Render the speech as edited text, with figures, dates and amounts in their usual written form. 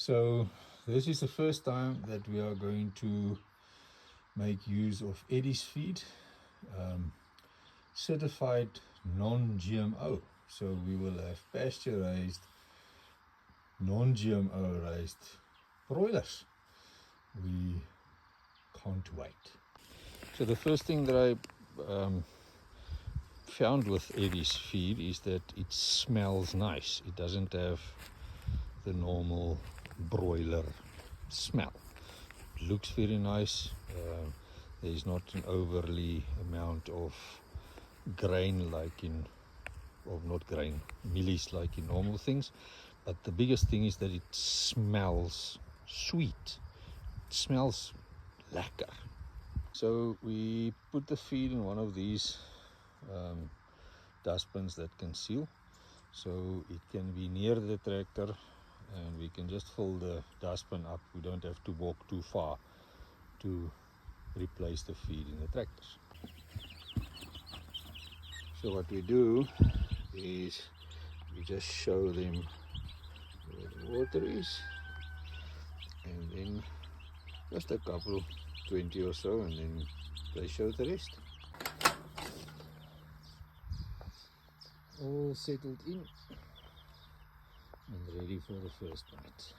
So this is the first time that we are going to make use of Eddie's feed, certified non-GMO. So we will have pasture-raised, non-GMO raised broilers. We can't wait. So the first thing that I found with Eddie's feed is that it smells nice. It doesn't have the normal broiler smell. It looks very nice. There's not an overly amount of grain like in, or not grain, millies like in normal things. But the biggest thing is that it smells sweet. It smells lekker. So we put the feed in one of these dustbins that can seal. So it can be near the tractor and we can just fill the dustbin up. We don't have to walk too far to replace the feed in the tractors. So what we do is we just show them where the water is, and then just a couple, 20 or so, and then they show the rest. All settled in and ready for the first night.